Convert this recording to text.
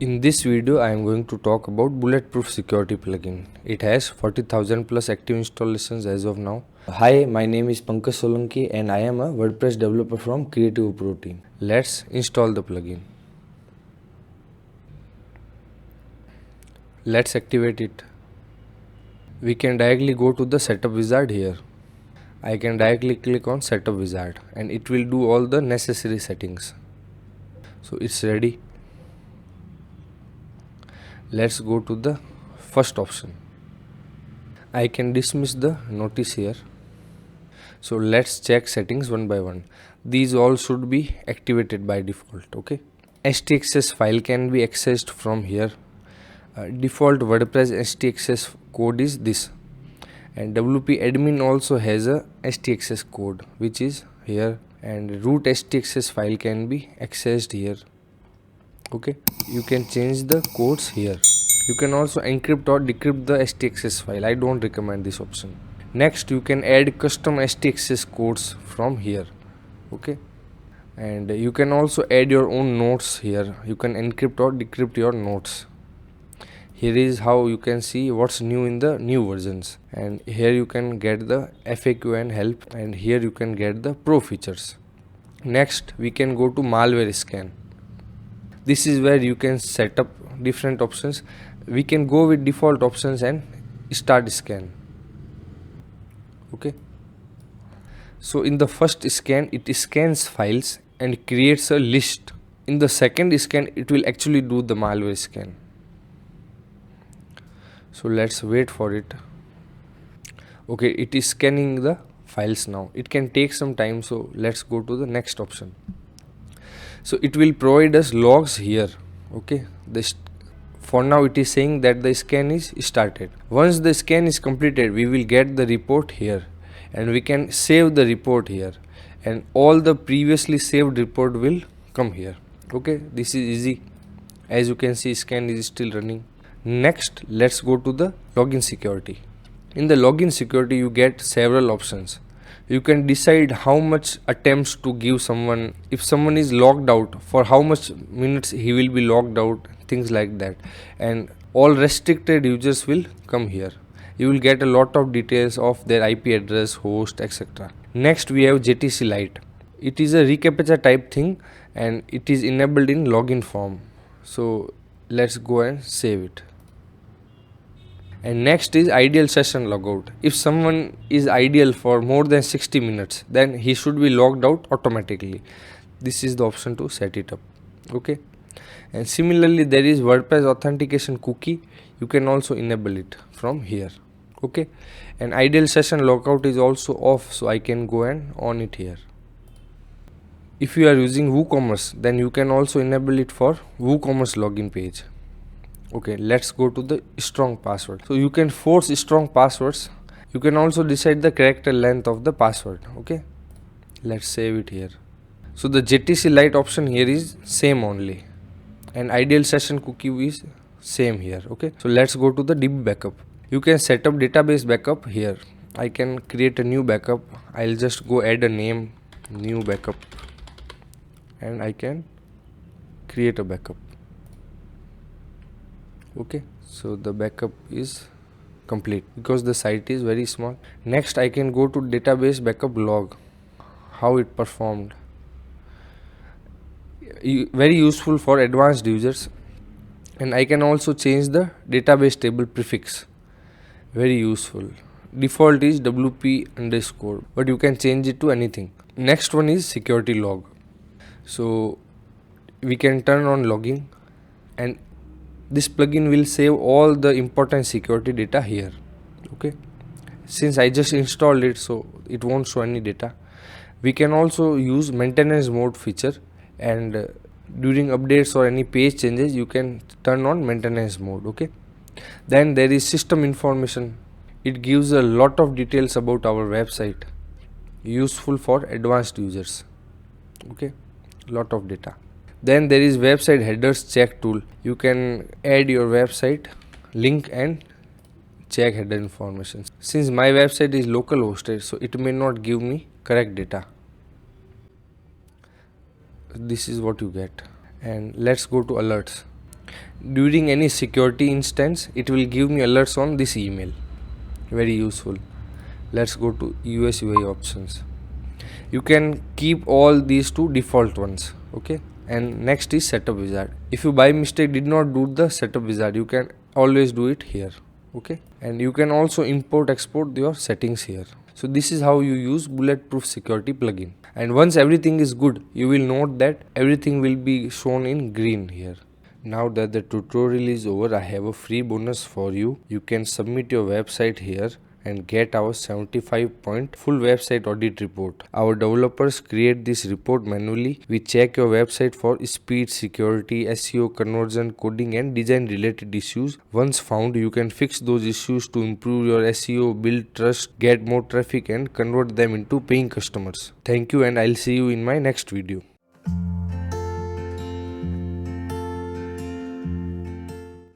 In this video, I am going to talk about BulletProof Security plugin. It has 40,000 plus active installations as of now. Hi, my name is Pankaj Solanki and I am a WordPress developer from Kreativo Pro team. Let's install the plugin. Let's activate it. We can directly go to the setup wizard here. I can directly click on setup wizard and it will do all the necessary settings. So it's ready. Let's go to the first option. I can dismiss the notice here. So let's check settings one by one. These all should be activated by default. Okay. htaccess file can be accessed from here. Default WordPress htaccess code is this, and WP admin also has a htaccess code which is here, and root htaccess file can be accessed here. Okay, you can change the codes here. You can also encrypt or decrypt the htaccess file. I don't recommend this option. Next, you can add custom htaccess codes from here. Okay, and you can also add your own notes here. You can encrypt or decrypt your notes. Here is how you can see what's new in the new versions, and here you can get the FAQ and help, and here you can get the pro features. Next, we can go to malware scan. This is where you can set up different options. We can go with default options and start scan. Okay, so in the first scan, it scans files and creates a list. In the second scan, it will actually do the malware scan. So let's wait for it. Okay, it is scanning the files now. It can take some time, so let's go to the next option. So it will provide us logs here. Okay, for now it is saying that the scan is started. Once the scan is completed, we will get the report here, and we can save the report here, and all the previously saved report will come here. Okay, this is easy. As you can see, scan is still running. Next, let's go to the login security. In the login security, you get several options. You can decide how much attempts to give someone. If someone is logged out, for how much minutes he will be logged out, things like that. And all restricted users will come here. You will get a lot of details of their IP address, host, etc. Next, we have JTC Lite. It is a reCAPTCHA type thing and it is enabled in login form. So let's go and save it. And next is ideal session logout. If someone is ideal for more than 60 minutes, then he should be logged out automatically. This is the option to set it up. Okay, and similarly there is WordPress authentication cookie. You can also enable it from here. Okay, and ideal session logout is also off, so I can go and on it here. If you are using WooCommerce, then you can also enable it for WooCommerce login page. Okay, let's go to the strong password. So you can force strong passwords. You can also decide the character length of the password. Okay, let's save it here. So the JTC Lite option here is same only, and ideal session cookie is same here. Okay, so let's go to the DB backup. You can set up database backup here. I can create a new backup. I'll just go add a name, new backup, and I can create a backup. Okay, so the backup is complete because the site is very small. Next, I can go to database backup log, how it performed. Very useful for advanced users. And I can also change the database table prefix. Very useful. Default is WP underscore, but you can change it to anything. Next one is security log. So we can turn on logging, and this plugin will save all the important security data here. Okay, since I just installed it, so it won't show any data. We can also use maintenance mode feature, and during updates or any page changes, you can turn on maintenance mode. Okay, then there is system information. It gives a lot of details about our website, useful for advanced users. Okay, lot of data. Then there is website headers check tool. You can add your website link and check header information. Since my website is local hosted, so it may not give me correct data. This is what you get. And let's go to alerts. During any security instance, it will give me alerts on this email. Very useful. Let's go to US UI options. You can keep all these two default ones. Okay, and next is setup wizard. If you by mistake did not do the setup wizard, you can always do it here. Okay, and you can also import export your settings here. So this is how you use Bulletproof Security plugin. And once everything is good, you will note that everything will be shown in green here. Now that the tutorial is over, I have a free bonus for you. You can submit your website here and get our 75-point full website audit report. Our developers create this report manually. We check your website for speed, security, SEO, conversion, coding and design related issues. Once found, you can fix those issues to improve your SEO, build trust, get more traffic and convert them into paying customers. Thank you, and I'll see you in my next video.